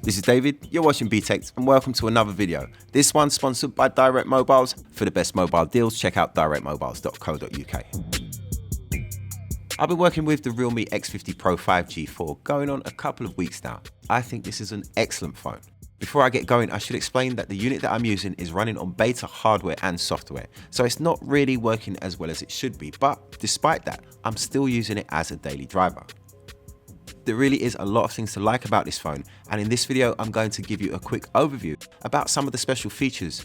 This is David, you're watching Btekt, and welcome to another video. This one sponsored by Direct Mobiles. For the best mobile deals, check out directmobiles.co.uk. I've been working with the Realme X50 Pro 5G for going on a couple of weeks now. I think this is an excellent phone. Before I get going, I should explain that the unit that I'm using is running on beta hardware and software, so it's not really working as well as it should be, but despite that, I'm still using it as a daily driver. There really is a lot of things to like about this phone, and in this video I'm going to give you a quick overview about some of the special features.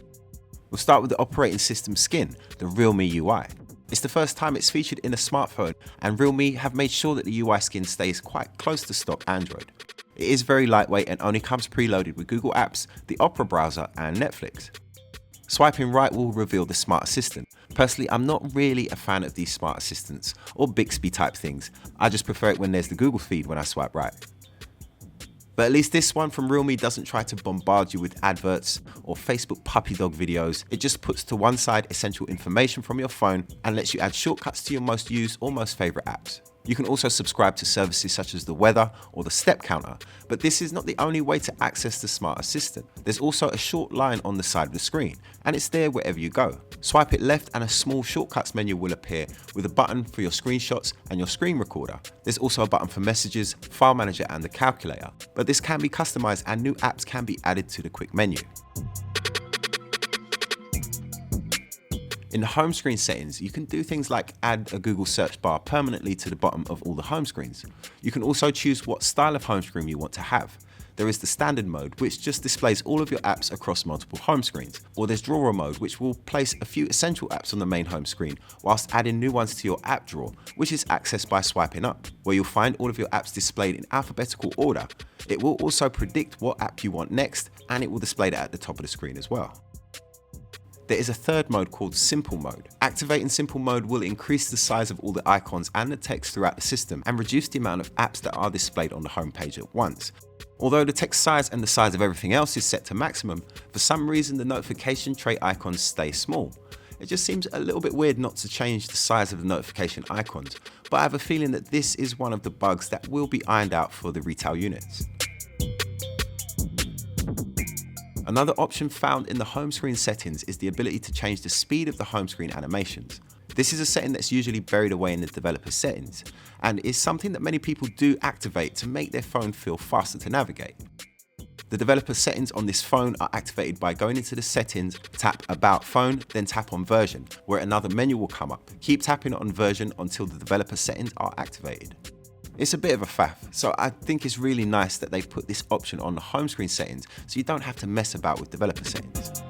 We'll start with the operating system skin, the Realme UI. It's the first time it's featured in a smartphone, and Realme have made sure that the UI skin stays quite close to stock Android. It is very lightweight and only comes preloaded with Google Apps, the Opera browser and Netflix. Swiping right will reveal the Smart Assistant. Personally, I'm not really a fan of these Smart Assistants or Bixby type things. I just prefer it when there's the Google feed when I swipe right. But at least this one from Realme doesn't try to bombard you with adverts or Facebook puppy dog videos. It just puts to one side essential information from your phone and lets you add shortcuts to your most used or most favorite apps. You can also subscribe to services such as the weather or the step counter, but this is not the only way to access the Smart Assistant. There's also a short line on the side of the screen, and it's there wherever you go. Swipe it left and a small shortcuts menu will appear with a button for your screenshots and your screen recorder. There's also a button for messages, file manager and the calculator, but this can be customized and new apps can be added to the quick menu. In the home screen settings, you can do things like add a Google search bar permanently to the bottom of all the home screens. You can also choose what style of home screen you want to have. There is the standard mode, which just displays all of your apps across multiple home screens. Or there's drawer mode, which will place a few essential apps on the main home screen, whilst adding new ones to your app drawer, which is accessed by swiping up, where you'll find all of your apps displayed in alphabetical order. It will also predict what app you want next, and it will display that at the top of the screen as well. There is a third mode called Simple Mode. Activating Simple Mode will increase the size of all the icons and the text throughout the system and reduce the amount of apps that are displayed on the home page at once. Although the text size and the size of everything else is set to maximum, for some reason the notification tray icons stay small. It just seems a little bit weird not to change the size of the notification icons, but I have a feeling that this is one of the bugs that will be ironed out for the retail units. Another option found in the home screen settings is the ability to change the speed of the home screen animations. This is a setting that's usually buried away in the developer settings, and is something that many people do activate to make their phone feel faster to navigate. The developer settings on this phone are activated by going into the settings, tap About Phone, then tap on Version, where another menu will come up. Keep tapping on Version until the developer settings are activated. It's a bit of a faff, so I think it's really nice that they've put this option on the home screen settings so you don't have to mess about with developer settings.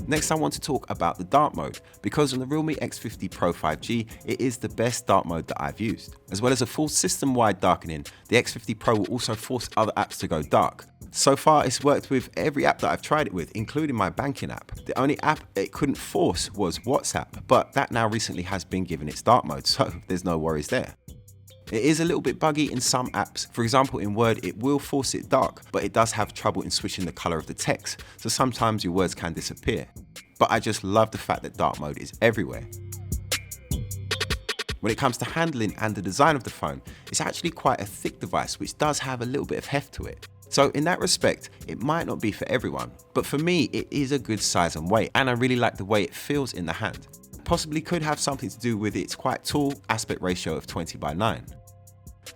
Next I want to talk about the dark mode, because on the Realme X50 Pro 5G it is the best dark mode that I've used. As well as a full system-wide darkening, the X50 Pro will also force other apps to go dark. So far it's worked with every app that I've tried it with, including my banking app. The only app it couldn't force was WhatsApp, but that now recently has been given its dark mode, so there's no worries there. It is a little bit buggy in some apps. For example, in Word, it will force it dark, but it does have trouble in switching the color of the text, so sometimes your words can disappear. But I just love the fact that dark mode is everywhere. When it comes to handling and the design of the phone, it's actually quite a thick device, which does have a little bit of heft to it. So in that respect, it might not be for everyone, but for me, it is a good size and weight, and I really like the way it feels in the hand. Possibly could have something to do with its quite tall aspect ratio of 20:9.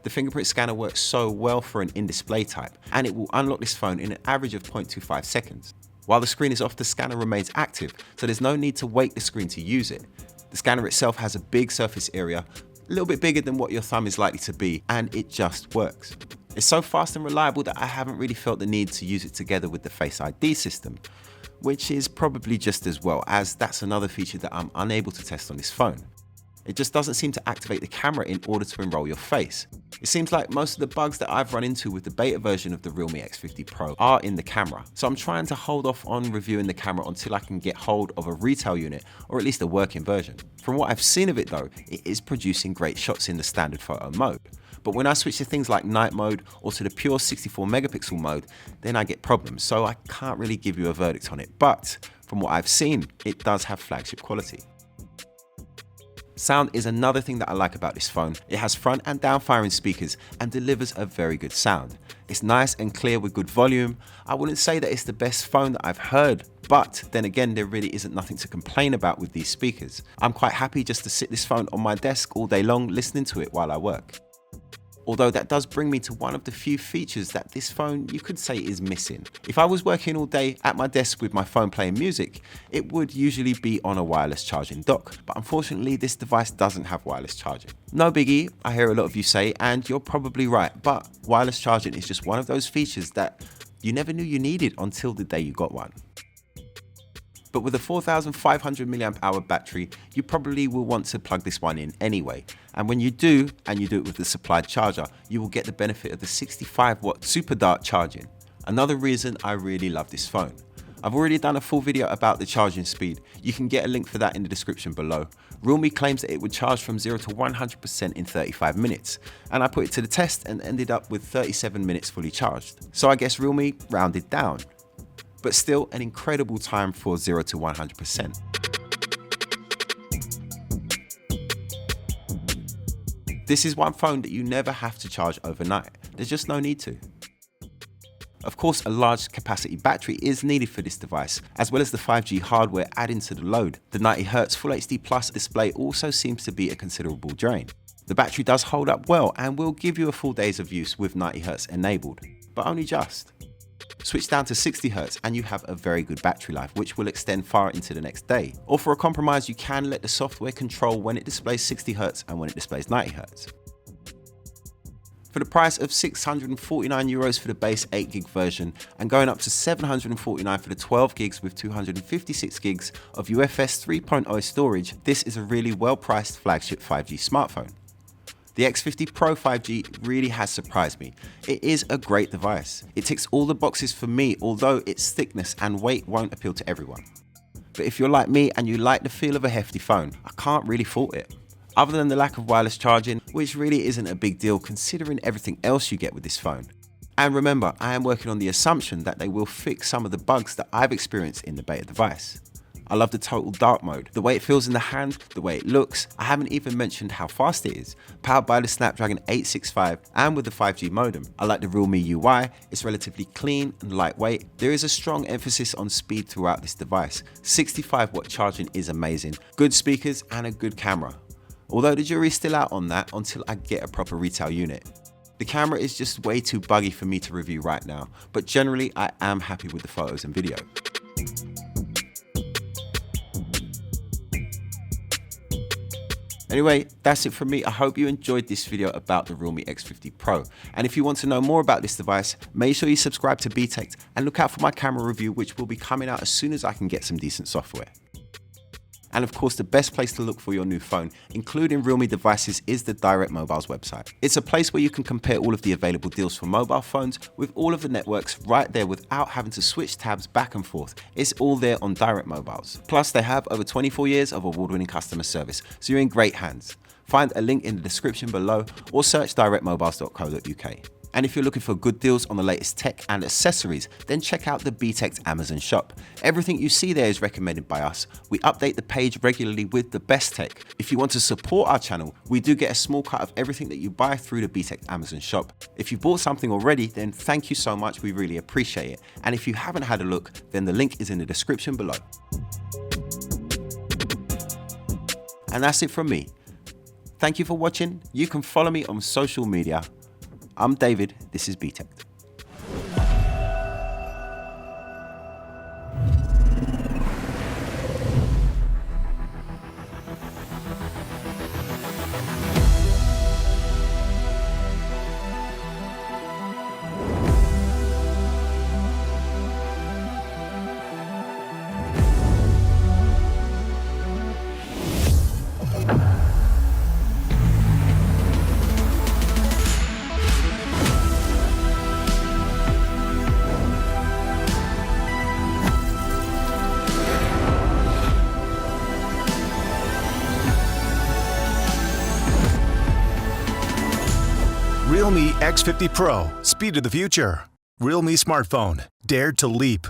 The fingerprint scanner works so well for an in-display type, and it will unlock this phone in an average of 0.25 seconds. While the screen is off, the scanner remains active, so there's no need to wake the screen to use it. The scanner itself has a big surface area, a little bit bigger than what your thumb is likely to be, and it just works. It's so fast and reliable that I haven't really felt the need to use it together with the Face ID system, which is probably just as well, as that's another feature that I'm unable to test on this phone. It just doesn't seem to activate the camera in order to enroll your face. It seems like most of the bugs that I've run into with the beta version of the Realme X50 Pro are in the camera, so I'm trying to hold off on reviewing the camera until I can get hold of a retail unit, or at least a working version. From what I've seen of it though, it is producing great shots in the standard photo mode. But when I switch to things like night mode or to the pure 64 megapixel mode, then I get problems, so I can't really give you a verdict on it. But from what I've seen, it does have flagship quality. Sound is another thing that I like about this phone. It has front and down firing speakers and delivers a very good sound. It's nice and clear with good volume. I wouldn't say that it's the best phone that I've heard, but then again, there really isn't nothing to complain about with these speakers. I'm quite happy just to sit this phone on my desk all day long listening to it while I work. Although that does bring me to one of the few features that this phone you could say is missing. If I was working all day at my desk with my phone playing music, it would usually be on a wireless charging dock, but unfortunately this device doesn't have wireless charging. No biggie, I hear a lot of you say, and you're probably right, but wireless charging is just one of those features that you never knew you needed until the day you got one. But with a 4,500 mAh battery, you probably will want to plug this one in anyway. And when you do, and you do it with the supplied charger, you will get the benefit of the 65-watt SuperDart charging. Another reason I really love this phone. I've already done a full video about the charging speed. You can get a link for that in the description below. Realme claims that it would charge from 0 to 100% in 35 minutes. And I put it to the test and ended up with 37 minutes fully charged. So I guess Realme rounded down. But still an incredible time for 0 to 100%. This is one phone that you never have to charge overnight. There's just no need to. Of course, a large capacity battery is needed for this device, as well as the 5G hardware adding to the load. The 90Hz Full HD Plus display also seems to be a considerable drain. The battery does hold up well and will give you a full days of use with 90Hz enabled, but only just. Switch down to 60Hz and you have a very good battery life, which will extend far into the next day. Or for a compromise, you can let the software control when it displays 60Hz and when it displays 90Hz. For the price of €649 for the base 8GB version and going up to €749 for the 12GB with 256GB of UFS 3.0 storage, this is a really well-priced flagship 5G smartphone. The X50 Pro 5G really has surprised me. It is a great device. It ticks all the boxes for me, although its thickness and weight won't appeal to everyone. But if you're like me and you like the feel of a hefty phone, I can't really fault it. Other than the lack of wireless charging, which really isn't a big deal considering everything else you get with this phone. And remember, I am working on the assumption that they will fix some of the bugs that I've experienced in the beta device. I love the total dark mode, the way it feels in the hand, the way it looks. I haven't even mentioned how fast it is. Powered by the Snapdragon 865 and with the 5G modem. I like the Realme UI, it's relatively clean and lightweight. There is a strong emphasis on speed throughout this device. 65-watt charging is amazing, good speakers and a good camera. Although the jury's still out on that until I get a proper retail unit. The camera is just way too buggy for me to review right now, but generally I am happy with the photos and video. Anyway, that's it from me. I hope you enjoyed this video about the Realme X50 Pro. And if you want to know more about this device, make sure you subscribe to Btekt and look out for my camera review, which will be coming out as soon as I can get some decent software. And of course, the best place to look for your new phone, including Realme devices, is the Direct Mobile's website. It's a place where you can compare all of the available deals for mobile phones with all of the networks right there without having to switch tabs back and forth. It's all there on Direct Mobiles. Plus, they have over 24 years of award-winning customer service, so you're in great hands. Find a link in the description below or search directmobiles.co.uk. And if you're looking for good deals on the latest tech and accessories, then check out the Btekt Amazon shop. Everything you see there is recommended by us. We update the page regularly with the best tech. If you want to support our channel, we do get a small cut of everything that you buy through the Btekt Amazon shop. If you bought something already, then thank you so much. We really appreciate it. And if you haven't had a look, then the link is in the description below. And that's it from me. Thank you for watching. You can follow me on social media. I'm David, this is Btekt. Realme X50 Pro, speed of the future. Realme smartphone, dared to leap.